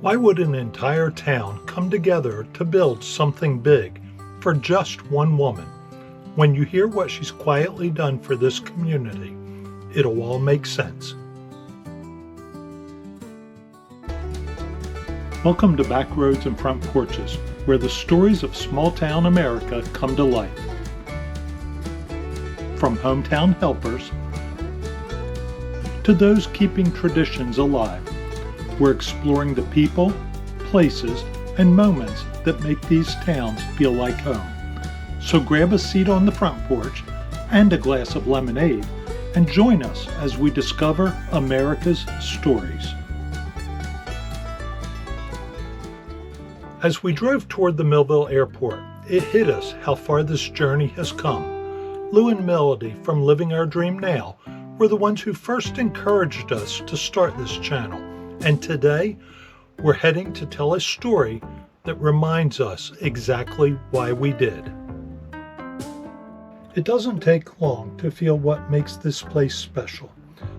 Why would an entire town come together to build something big for just one woman? When you hear what she's quietly done for this community, it'll all make sense. Welcome to Back Roads and Front Porches, where the stories of small-town America come to life. From hometown helpers to those keeping traditions alive, we're exploring the people, places, and moments that make these towns feel like home. So grab a seat on the front porch and a glass of lemonade and join us as we discover America's stories. As we drove toward the Millville Airport, it hit us how far this journey has come. Lou and Melody from Living Our Dream Now were the ones who first encouraged us to start this channel. And today, we're heading to tell a story that reminds us exactly why we did. It doesn't take long to feel what makes this place special.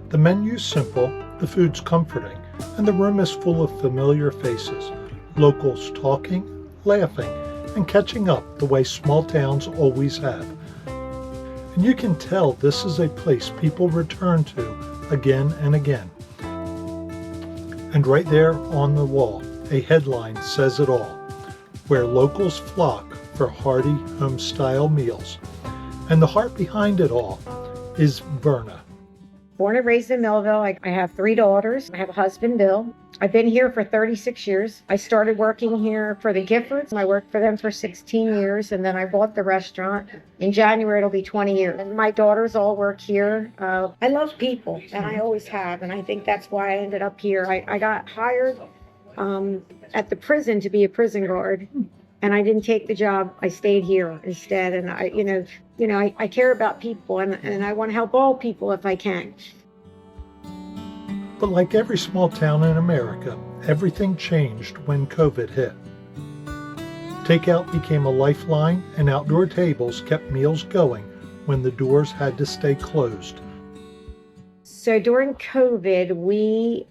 The menu's simple, the food's comforting, and the room is full of familiar faces. Locals talking, laughing, and catching up the way small towns always have. And you can tell this is a place people return to again and again. And right there on the wall, a headline says it all, where locals flock for hearty home-style meals. And the heart behind it all is Verna. Born and raised in Millville. I have 3 daughters. I have a husband, Bill. I've been here for 36 years. I started working here for the Giffords. I worked for them for 16 years, and then I bought the restaurant. In January, it'll be 20 years. And my daughters all work here. I love people, and I always have, and I think that's why I ended up here. I got hired at the prison to be a prison guard, and I didn't take the job. I stayed here instead, and I care about people, and I want to help all people if I can. But like every small town in America, everything changed when COVID hit. Takeout became a lifeline, and outdoor tables kept meals going when the doors had to stay closed. So during COVID, we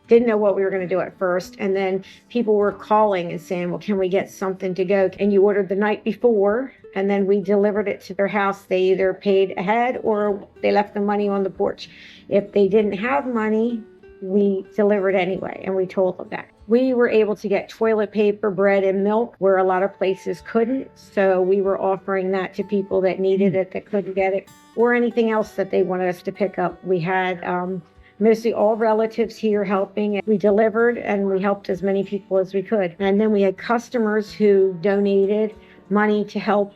didn't know what we were going to do at first. And then people were calling and saying, well, can we get something to go? And you ordered the night before, and then we delivered it to their house. They either paid ahead or they left the money on the porch. If they didn't have money, we delivered anyway, and we told them that. We were able to get toilet paper, bread, and milk where a lot of places couldn't. So we were offering that to people that needed it, that couldn't get it, or anything else that they wanted us to pick up. We had mostly all relatives here helping. We delivered, and we helped as many people as we could. And then we had customers who donated money to help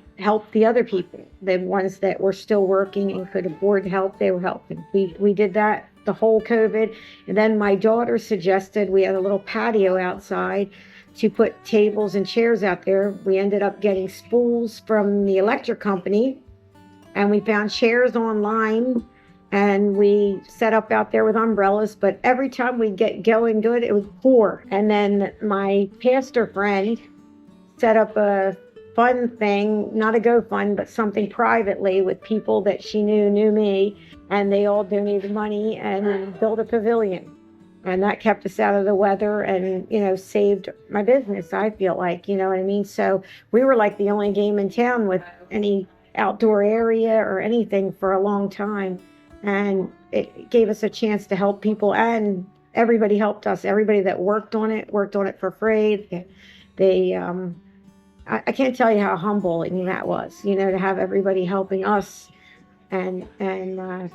the other people, the ones that were still working and could afford help. They were helping. We did that the whole COVID. And then my daughter suggested we had a little patio outside to put tables and chairs out there. We ended up getting spools from the electric company, and we found chairs online, and we set up out there with umbrellas. But every time we'd get going good, it would pour. And then my pastor friend set up a fun thing, not a GoFund, but something privately with people that she knew me, and they all donated money and built a pavilion. And that kept us out of the weather and, saved my business, I feel like, you know what I mean? So we were like the only game in town with any outdoor area or anything for a long time. And it gave us a chance to help people, and everybody helped us. Everybody that worked on it for free. I can't tell you how humbling that was, to have everybody helping us, and I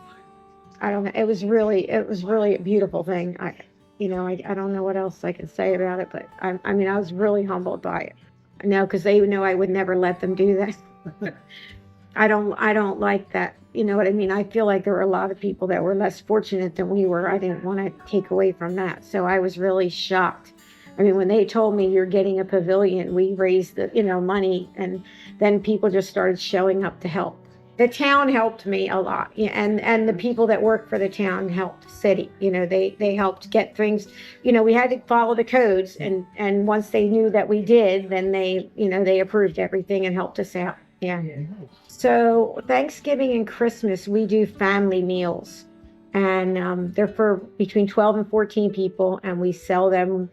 don't know. It was really a beautiful thing. I don't know what else I can say about it, but I was really humbled by it. No, because they know I would never let them do that. I don't like that. You know what I mean? I feel like there were a lot of people that were less fortunate than we were. I didn't want to take away from that. So I was really shocked. When they told me you're getting a pavilion, we raised the, money, and then people just started showing up to help. The town helped me a lot, and the people that work for the town helped the city. They helped get things. We had to follow the codes, and once they knew that we did, then they approved everything and helped us out. Yeah. So Thanksgiving and Christmas, we do family meals, and they're for between 12 and 14 people, and we sell them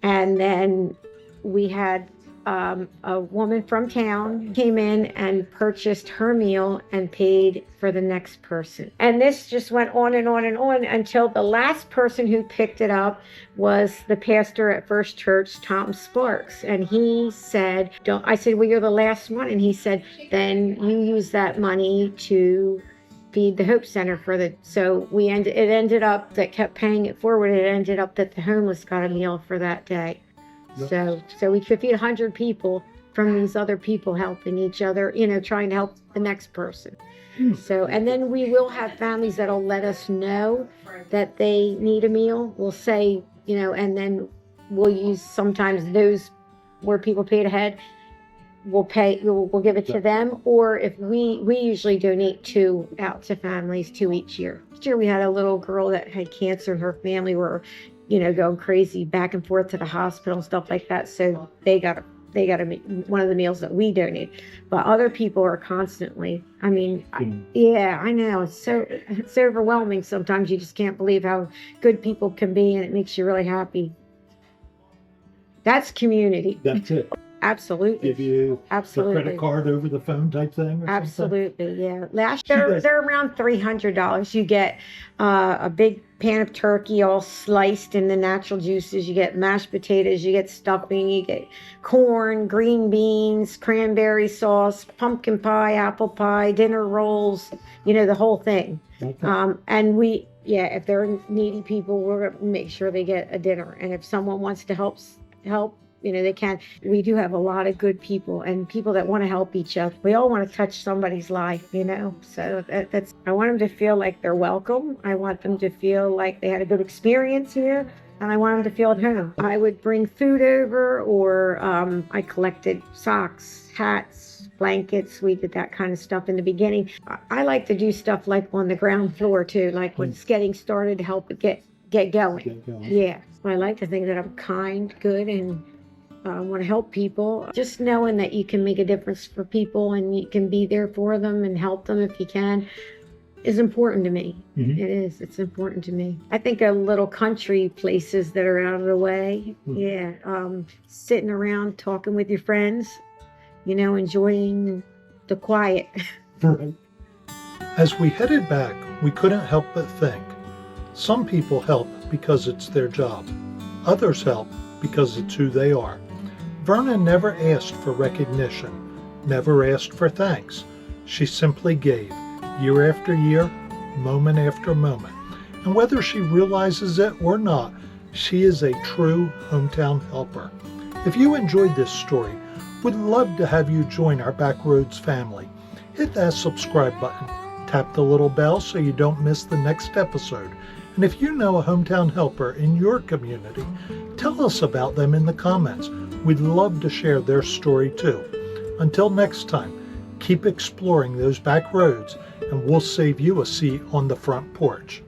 And then we had a woman from town came in and purchased her meal and paid for the next person. And this just went on and on and on until the last person who picked it up was the pastor at First Church, Tom Sparks. And he said, "Don't," I said, "Well, you're the last one." And he said, "Then you use that money to feed the Hope Center for the," so it ended up that kept paying it forward. It ended up that the homeless got a meal for that day. So we could feed 100 people from these other people helping each other, trying to help the next person. So, and then we will have families that'll let us know that they need a meal. We'll say, and then we'll use sometimes those where people paid ahead. We'll give it to them, or if we usually donate 2 out to families, 2 each year. Last year we had a little girl that had cancer, and her family were, going crazy back and forth to the hospital and stuff like that. So they got one of the meals that we donate. But other people are constantly. I mean, yeah, I know it's overwhelming sometimes. You just can't believe how good people can be, and it makes you really happy. That's community. That's it. Absolutely. Give you a credit card over the phone type thing? Absolutely, yeah. Last year, they're around $300. You get a big pan of turkey all sliced in the natural juices. You get mashed potatoes, you get stuffing, you get corn, green beans, cranberry sauce, pumpkin pie, apple pie, dinner rolls, the whole thing. Okay. And if they're needy people, we're going to make sure they get a dinner. And if someone wants to help, they can. We do have a lot of good people and people that want to help each other. We all want to touch somebody's life, so that's, I want them to feel like they're welcome. I want them to feel like they had a good experience here, and I want them to feel at home. I would bring food over, or I collected socks, hats, blankets. We did that kind of stuff in the beginning. I like to do stuff like on the ground floor too, like when it's getting started, to help it get going. Yeah, I like to think that I'm kind, good, and want to help people. Just knowing that you can make a difference for people and you can be there for them and help them if you can is important to me. Mm-hmm. It is. It's important to me. I think of little country places that are out of the way. Mm-hmm. Yeah. Sitting around talking with your friends, enjoying the quiet. Right. As we headed back, we couldn't help but think. Some people help because it's their job. Others help because it's who they are. Verna never asked for recognition, never asked for thanks. She simply gave, year after year, moment after moment. And whether she realizes it or not, she is a true hometown helper. If you enjoyed this story, we'd love to have you join our Backroads family. Hit that subscribe button. Tap the little bell so you don't miss the next episode. And if you know a hometown helper in your community, tell us about them in the comments. We'd love to share their story too. Until next time, keep exploring those back roads, and we'll save you a seat on the front porch.